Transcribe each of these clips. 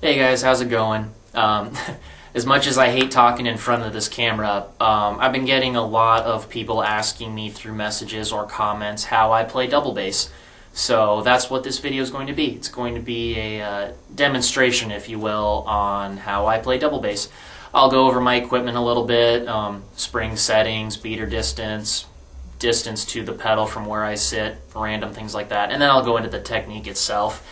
Hey guys, how's it going? As much as I hate talking in front of this camera, I've been getting a lot of people asking me through messages or comments how I play double bass. So that's what this video is going to be. It's going to be a demonstration, if you will, on how I play double bass. I'll go over my equipment a little bit, spring settings, beater distance, distance to the pedal from where I sit, random things like that, and then I'll go into the technique itself.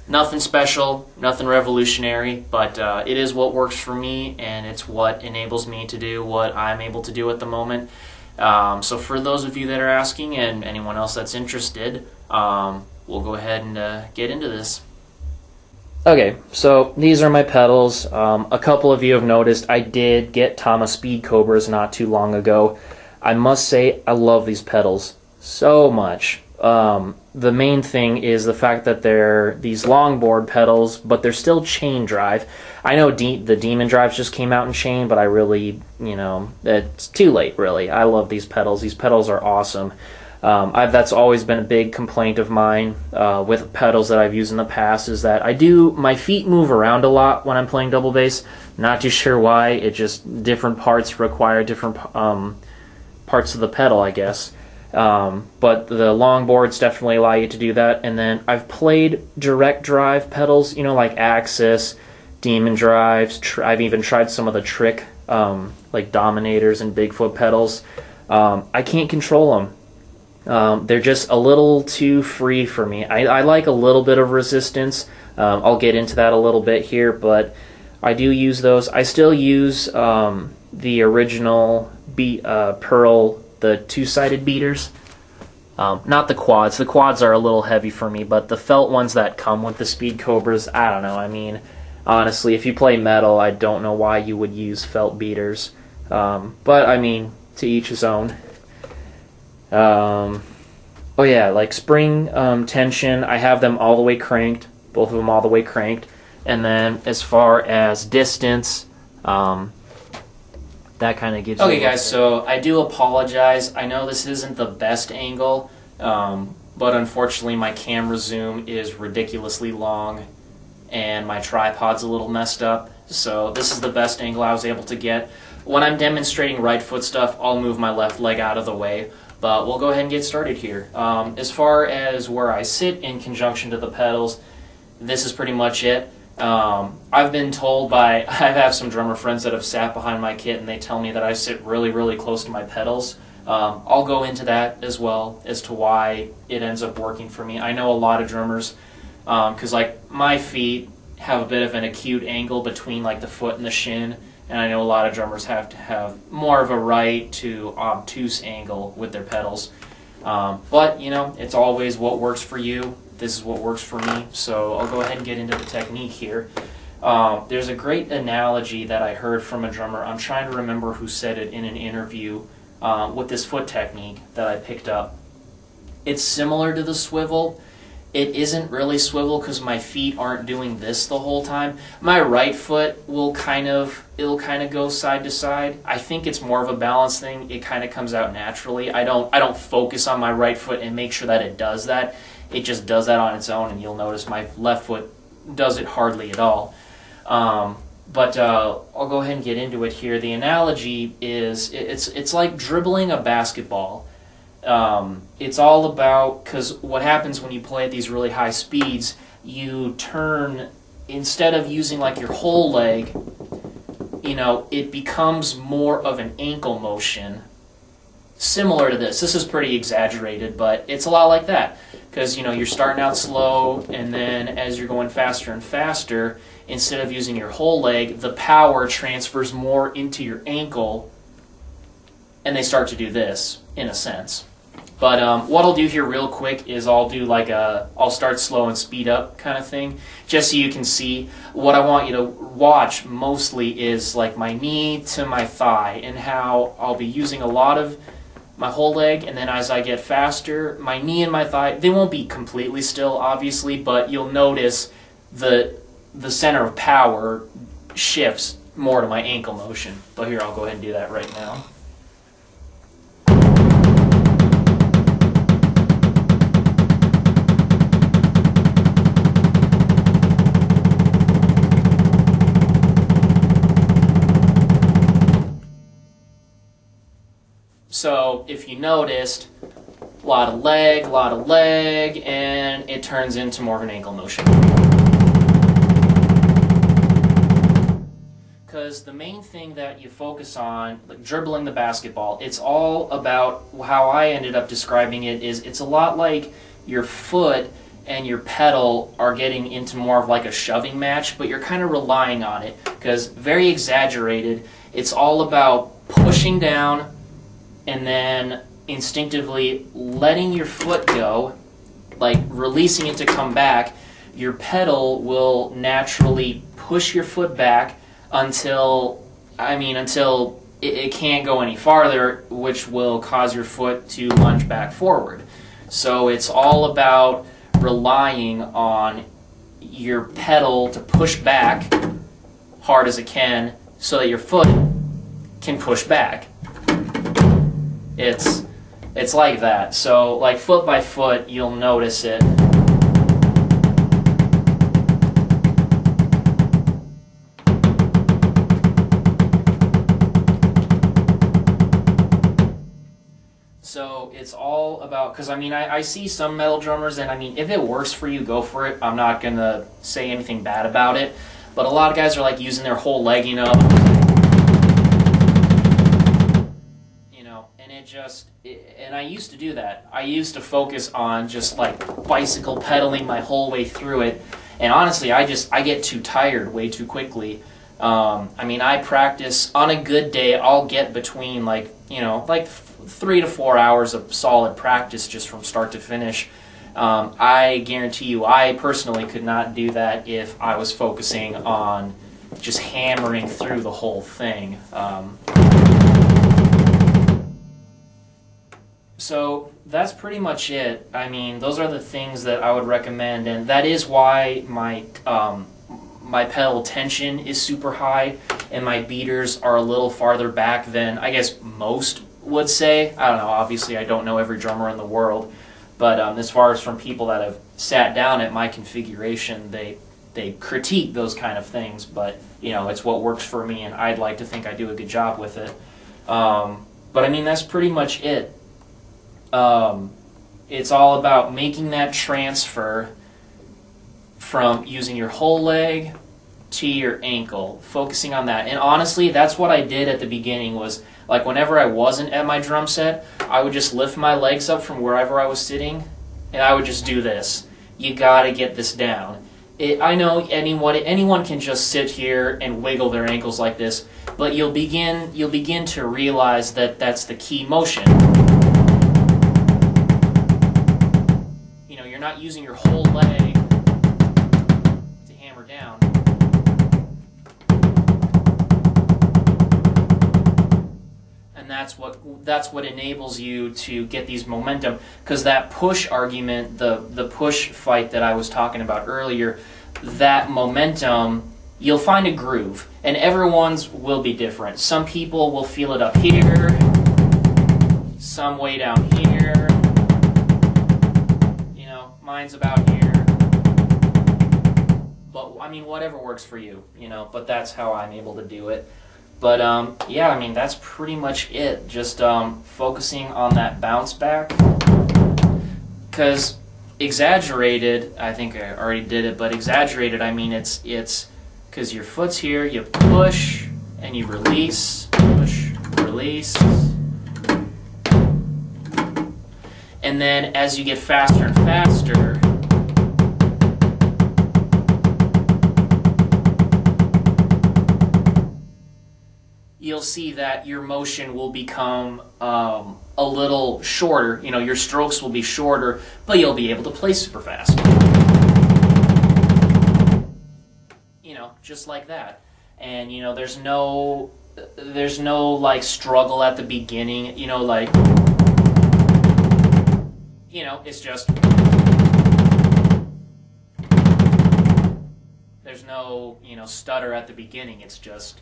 Nothing special, nothing revolutionary, but it is what works for me, and it's what enables me to do what I'm able to do at the moment. So for those of you that are asking, and anyone else that's interested, we'll go ahead and get into this. Okay, so these are my pedals. A couple of you have noticed I did get Tama Speed Cobras not too long ago. I must say I love these pedals so much. The main thing is the fact that they're these longboard pedals, but they're still chain drive. I know the Demon Drives just came out in chain, but I really, it's too late, really. I love these pedals. These pedals are awesome. That's always been a big complaint of mine with pedals that I've used in the past, is that my feet move around a lot when I'm playing double bass. Not too sure why. It just, different parts require different parts of the pedal, I guess. But the longboards definitely allow you to do that. And then I've played direct drive pedals, like Axis, Demon Drives. I've even tried some of the trick, like Dominators and Bigfoot pedals. I can't control them. They're just a little too free for me. I like a little bit of resistance. I'll get into that a little bit here, but I do use those. I still use the original Pearl, the two-sided beaters. Not the quads. The quads are a little heavy for me, but the felt ones that come with the Speed Cobras, I don't know. I mean, honestly, if you play metal, I don't know why you would use felt beaters. But, I mean, to each his own. Oh yeah, like spring tension, I have them all the way cranked. Both of them all the way cranked. And then as far as distance, that kind of gives you... Okay guys, so I do apologize. I know this isn't the best angle, but unfortunately my camera zoom is ridiculously long and my tripod's a little messed up. So this is the best angle I was able to get. When I'm demonstrating right foot stuff, I'll move my left leg out of the way. But we'll go ahead and get started here. As far as where I sit in conjunction to the pedals, this is pretty much it. I've been told I have some drummer friends that have sat behind my kit and they tell me that I sit really, really close to my pedals. I'll go into that as well as to why it ends up working for me. I know a lot of drummers, because like my feet have a bit of an acute angle between like the foot and the shin, and I know a lot of drummers have to have more of a right to obtuse angle with their pedals. But it's always what works for you. This is what works for me, so I'll go ahead and get into the technique here. There's a great analogy that I heard from a drummer. I'm trying to remember who said it in an interview with this foot technique that I picked up. It's similar to the swivel. It isn't really swivel because my feet aren't doing this the whole time. My right foot it'll kind of go side to side. I think it's more of a balance thing. It kind of comes out naturally. I don't focus on my right foot and make sure that it does that. It just does that on its own, and you'll notice my left foot does it hardly at all. But I'll go ahead and get into it here. The analogy is it's like dribbling a basketball. It's all about, because what happens when you play at these really high speeds, you turn, instead of using like your whole leg, it becomes more of an ankle motion, similar to this. This is pretty exaggerated, but it's a lot like that. Because, you're starting out slow, and then as you're going faster and faster, instead of using your whole leg, the power transfers more into your ankle, and they start to do this, in a sense. But what I'll do here real quick is I'll do like I'll start slow and speed up kind of thing, just so you can see. What I want you to watch mostly is like my knee to my thigh, and how I'll be using a lot of my whole leg, and then as I get faster, my knee and my thigh, they won't be completely still, obviously, but you'll notice the center of power shifts more to my ankle motion. But here, I'll go ahead and do that right now. So if you noticed, a lot of leg, and it turns into more of an ankle motion. Because the main thing that you focus on, like dribbling the basketball, it's all about how I ended up describing it is it's a lot like your foot and your pedal are getting into more of like a shoving match, but you're kind of relying on it because very exaggerated. It's all about pushing down and then instinctively letting your foot go, like releasing it to come back. Your pedal will naturally push your foot back until it can't go any farther, which will cause your foot to lunge back forward. So it's all about relying on your pedal to push back hard as it can so that your foot can push back. It's like that. So like foot by foot, you'll notice it. So it's all about, because I see some metal drummers, and if it works for you, go for it. I'm not going to say anything bad about it. But a lot of guys are like using their whole leg, and and I used to do that. I used to focus on just like bicycle pedaling my whole way through it. And honestly, I get too tired way too quickly. I practice on a good day. I'll get between like 3 to 4 hours of solid practice just from start to finish. I guarantee you, I personally could not do that if I was focusing on just hammering through the whole thing. So that's pretty much it. Those are the things that I would recommend, and that is why my pedal tension is super high, and my beaters are a little farther back than I guess most would say. I don't know, obviously I don't know every drummer in the world, but as far as from people that have sat down at my configuration, they critique those kind of things, but it's what works for me, and I'd like to think I do a good job with it. But that's pretty much it. It's all about making that transfer from using your whole leg to your ankle, focusing on that. And honestly, that's what I did at the beginning was, like, whenever I wasn't at my drum set, I would just lift my legs up from wherever I was sitting, and I would just do this. You gotta get this down. I know anyone can just sit here and wiggle their ankles like this, but you'll begin to realize that that's the key motion. You're not using your whole leg to hammer down. And that's what enables you to get these momentum, because that push argument, the push fight that I was talking about earlier, that momentum, you'll find a groove, and everyone's will be different. Some people will feel it up here, some way down here. Mine's about here. But whatever works for you, but that's how I'm able to do it. But that's pretty much it. Just focusing on that bounce back. Because exaggerated, I think I already did it, but exaggerated, it's because your foot's here, you push and you release, push, release. And then as you get faster and faster, you'll see that your motion will become a little shorter. Your strokes will be shorter, but you'll be able to play super fast. Just like that. And there's no like struggle at the beginning. It's just, there's no, stutter at the beginning. It's just,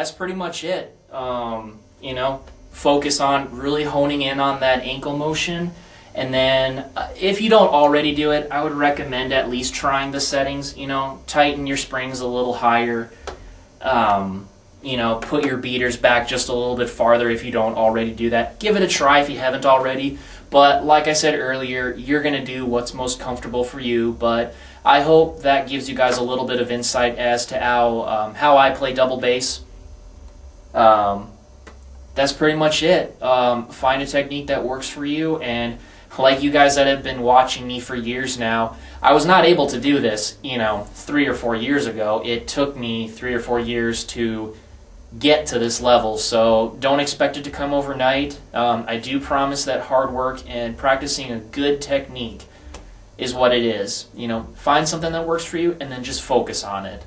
that's pretty much it. You know, focus on really honing in on that ankle motion. And then if you don't already do it, I would recommend at least trying the settings. You know, tighten your springs a little higher. You know, put your beaters back just a little bit farther if you don't already do that. Give it a try if you haven't already. But like I said earlier, you're going to do what's most comfortable for you. But I hope that gives you guys a little bit of insight as to how I play double bass. That's pretty much it. Find a technique that works for you, and like you guys that have been watching me for years now, I was not able to do this, you know, 3 or 4 years ago. It took me 3 or 4 years to get to this level, so don't expect it to come overnight. I do promise that hard work and practicing a good technique is what it is. You know, find something that works for you and then just focus on it.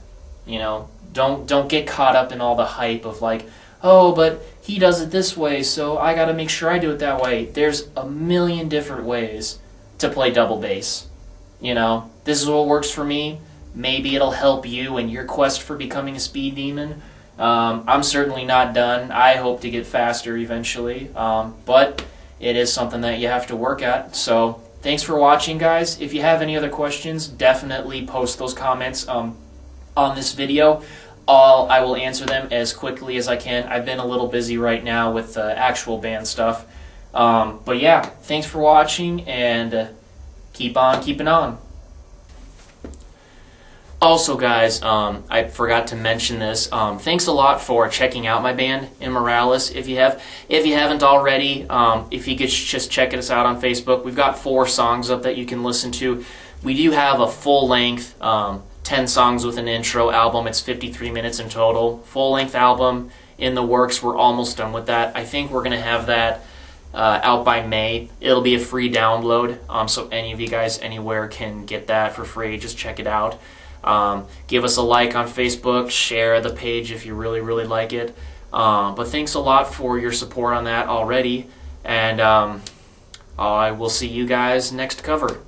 You know, don't get caught up in all the hype of like, oh, but he does it this way, so I got to make sure I do it that way. There's a million different ways to play double bass. You know, this is what works for me. Maybe it'll help you in your quest for becoming a speed demon. I'm certainly not done. I hope to get faster eventually, but it is something that you have to work at. So thanks for watching, guys. If you have any other questions, definitely post those comments on this video. I will answer them as quickly as I can. I've been a little busy right now with the actual band stuff. But yeah, thanks for watching, and keep on keeping on. Also, guys, I forgot to mention this. Thanks a lot for checking out my band, Immorales. If you haven't already, if you could just check us out on Facebook. We've got 4 songs up that you can listen to. We do have a full-length 10 songs with an intro album. It's 53 minutes in total. Full-length album in the works. We're almost done with that. I think we're going to have that out by May. It'll be a free download, so any of you guys anywhere can get that for free. Just check it out. Give us a like on Facebook. Share the page if you really, really like it. But thanks a lot for your support on that already. And I will see you guys next cover.